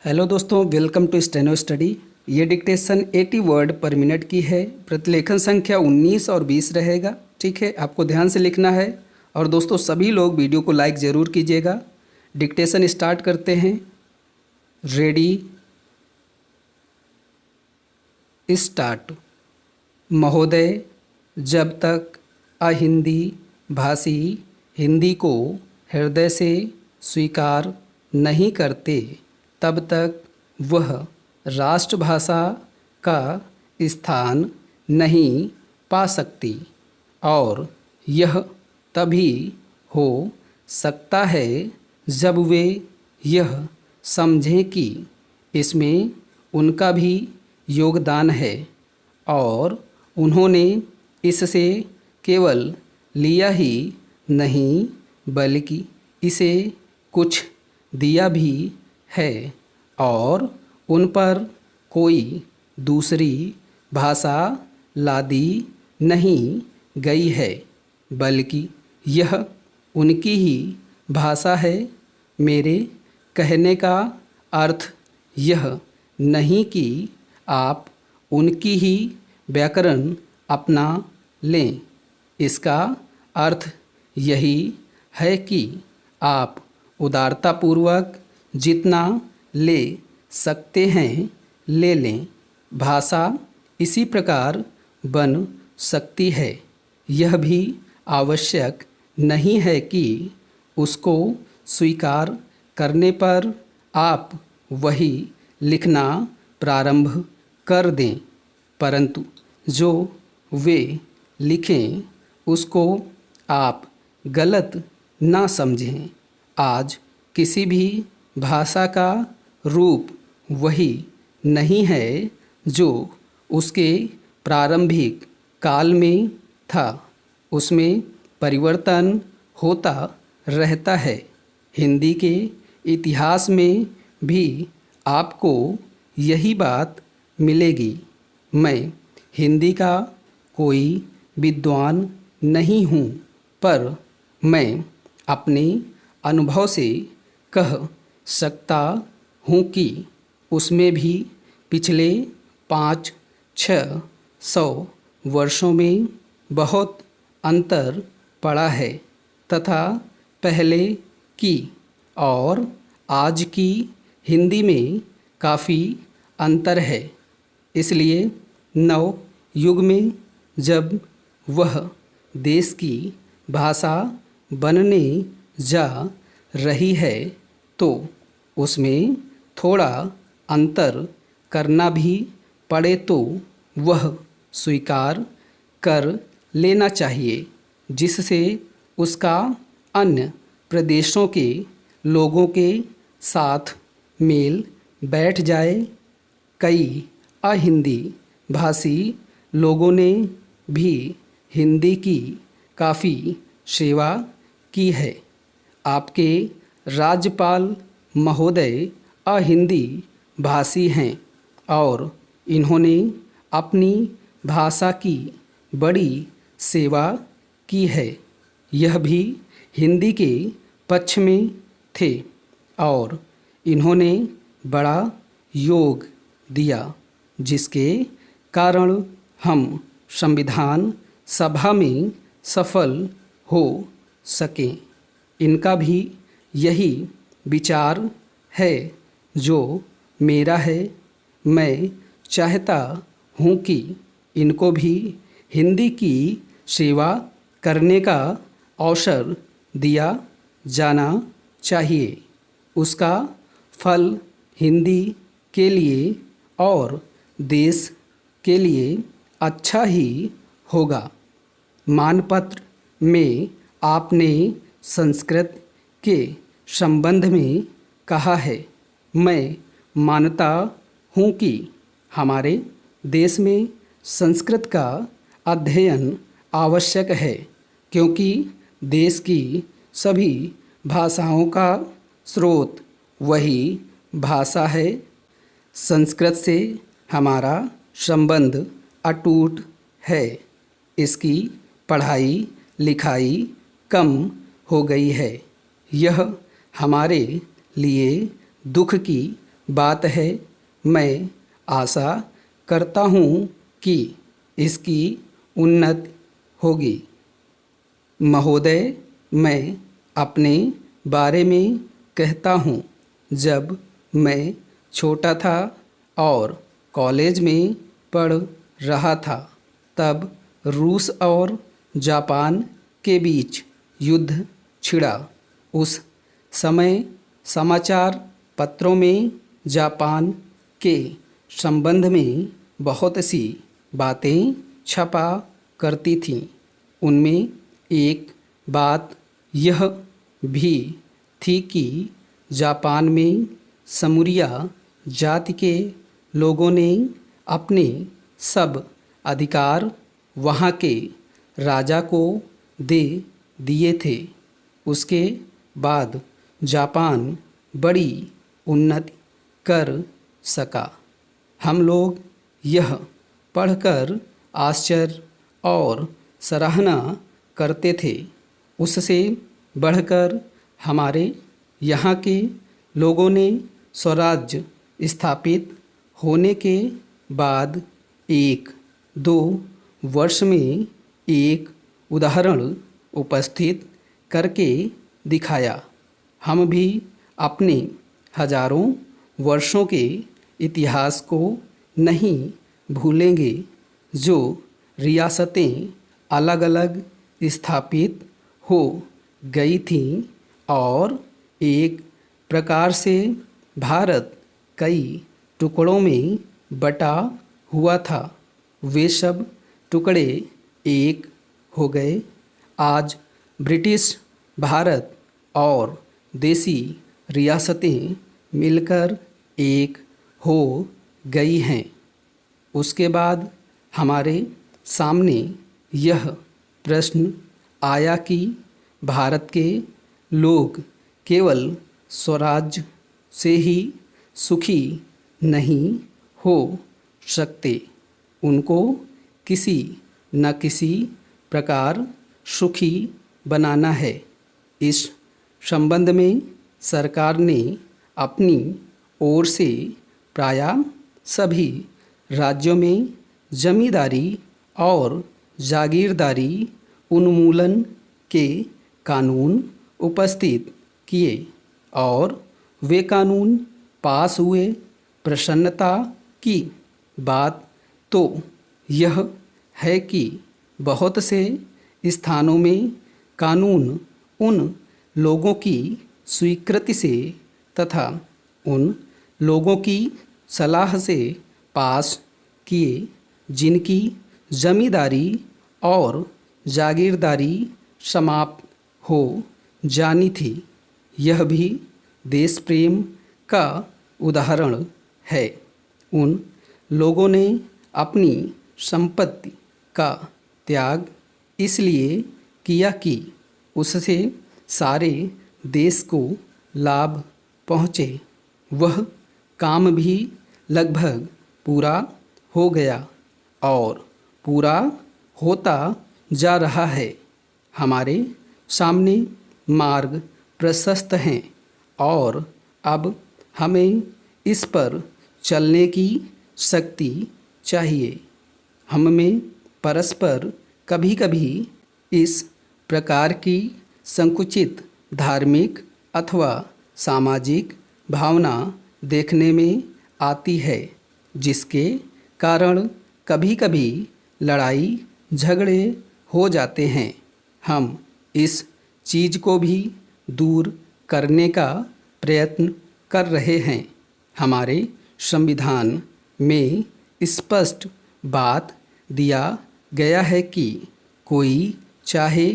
Hello दोस्तों, welcome to steno study. ये dictation 80 word पर मिनट की है। प्रतिलेखन संख्या 19 और 20 रहेगा। ठीक है, आपको ध्यान से लिखना है। और दोस्तों सभी लोग वीडियो को लाइक ज़रूर कीजिएगा। डिक्टेशन स्टार्ट करते हैं। Ready, start. महोदय, जब तक अहिंदी भाषी हिंदी को हृदय से स्वीकार नहीं करते तब तक वह राष्ट्रभाषा का स्थान नहीं पा सकती, और यह तभी हो सकता है जब वे यह समझें कि इसमें उनका भी योगदान है और उन्होंने इससे केवल लिया ही नहीं बल्कि इसे कुछ दिया भी है, और उन पर कोई दूसरी भाषा लादी नहीं गई है, बल्कि यह उनकी ही भाषा है। मेरे कहने का अर्थ यह नहीं कि आप उनकी ही व्याकरण अपना लें। इसका अर्थ यही है कि आप उदारतापूर्वक जितना ले सकते हैं ले लें। भाषा इसी प्रकार बन सकती है। यह भी आवश्यक नहीं है कि उसको स्वीकार करने पर आप वही लिखना प्रारंभ कर दें, परंतु जो वे लिखें उसको आप गलत ना समझें। आज किसी भी भाषा का रूप वही नहीं है जो उसके प्रारंभिक काल में था। उसमें परिवर्तन होता रहता है। हिंदी के इतिहास में भी आपको यही बात मिलेगी। मैं हिंदी का कोई विद्वान नहीं हूँ, पर मैं अपने अनुभव से कह सकता हूँ कि उसमें भी पिछले 500-600 वर्षों में बहुत अंतर पड़ा है तथा पहले की और आज की हिंदी में काफ़ी अंतर है। इसलिए नव युग में जब वह देश की भाषा बनने जा रही है तो उसमें थोड़ा अंतर करना भी पड़े तो वह स्वीकार कर लेना चाहिए, जिससे उसका अन्य प्रदेशों के लोगों के साथ मेल बैठ जाए। कई अहिंदी भाषी लोगों ने भी हिंदी की काफ़ी सेवा की है। आपके राज्यपाल महोदय अहिंदी भाषी हैं और इन्होंने अपनी भाषा की बड़ी सेवा की है। यह भी हिंदी के पक्ष में थे और इन्होंने बड़ा योग दिया, जिसके कारण हम संविधान सभा में सफल हो सकें। इनका भी यही विचार है जो मेरा है। मैं चाहता हूँ कि इनको भी हिंदी की सेवा करने का अवसर दिया जाना चाहिए। उसका फल हिंदी के लिए और देश के लिए अच्छा ही होगा। मानपत्र में आपने संस्कृत के संबंध में कहा है। मैं मानता हूँ कि हमारे देश में संस्कृत का अध्ययन आवश्यक है, क्योंकि देश की सभी भाषाओं का स्रोत वही भाषा है। संस्कृत से हमारा संबंध अटूट है। इसकी पढ़ाई लिखाई कम हो गई है। यह हमारे लिए दुख की बात है। मैं आशा करता हूँ कि इसकी उन्नति होगी। महोदय, मैं अपने बारे में कहता हूँ। जब मैं छोटा था और कॉलेज में पढ़ रहा था, तब रूस और जापान के बीच युद्ध छिड़ा। उस समय समाचार पत्रों में जापान के संबंध में बहुत सी बातें छपा करती थीं। उनमें एक बात यह भी थी कि जापान में समूरिया जाति के लोगों ने अपने सब अधिकार वहाँ के राजा को दे दिए थे। उसके बाद जापान बड़ी उन्नति कर सका। हम लोग यह पढ़कर आश्चर्य और सराहना करते थे। उससे बढ़कर हमारे यहाँ के लोगों ने स्वराज्य स्थापित होने के बाद 1-2 वर्ष में एक उदाहरण उपस्थित करके दिखाया। हम भी अपने हजारों वर्षों के इतिहास को नहीं भूलेंगे। जो रियासतें अलग अलग स्थापित हो गई थीं और एक प्रकार से भारत कई टुकड़ों में बटा हुआ था, वे सब टुकड़े एक हो गए। आज ब्रिटिश भारत और देसी रियासतें मिलकर एक हो गई हैं। उसके बाद हमारे सामने यह प्रश्न आया कि भारत के लोग केवल स्वराज्य से ही सुखी नहीं हो सकते, उनको किसी न किसी प्रकार सुखी बनाना है। इस संबंध में सरकार ने अपनी ओर से प्रायः सभी राज्यों में जमींदारी और जागीरदारी उन्मूलन के कानून उपस्थित किए और वे कानून पास हुए। प्रसन्नता की बात तो यह है कि बहुत से स्थानों में कानून उन लोगों की स्वीकृति से तथा उन लोगों की सलाह से पास किए जिनकी जमींदारी और जागीरदारी समाप्त हो जानी थी। यह भी देश प्रेम का उदाहरण है। उन लोगों ने अपनी संपत्ति का त्याग इसलिए किया कि उससे सारे देश को लाभ पहुँचे। वह काम भी लगभग पूरा हो गया और पूरा होता जा रहा है। हमारे सामने मार्ग प्रशस्त हैं और अब हमें इस पर चलने की शक्ति चाहिए। हम में परस्पर कभी कभी इस प्रकार की संकुचित धार्मिक अथवा सामाजिक भावना देखने में आती है, जिसके कारण कभी कभी लड़ाई झगड़े हो जाते हैं। हम इस चीज़ को भी दूर करने का प्रयत्न कर रहे हैं। हमारे संविधान में स्पष्ट बात दिया गया है कि कोई चाहे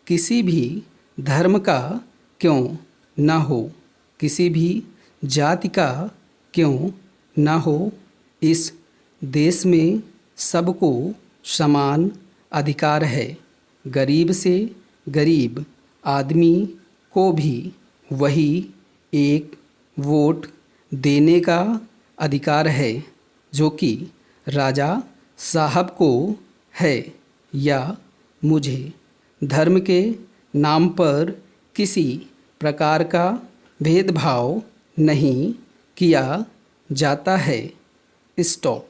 किसी भी धर्म का क्यों न हो, किसी भी जाति का क्यों न हो, इस देश में सबको समान अधिकार है। गरीब से गरीब आदमी को भी वही एक वोट देने का अधिकार है जो कि राजा साहब को है, या मुझे धर्म के नाम पर किसी प्रकार का भेदभाव नहीं किया जाता है, स्टॉप।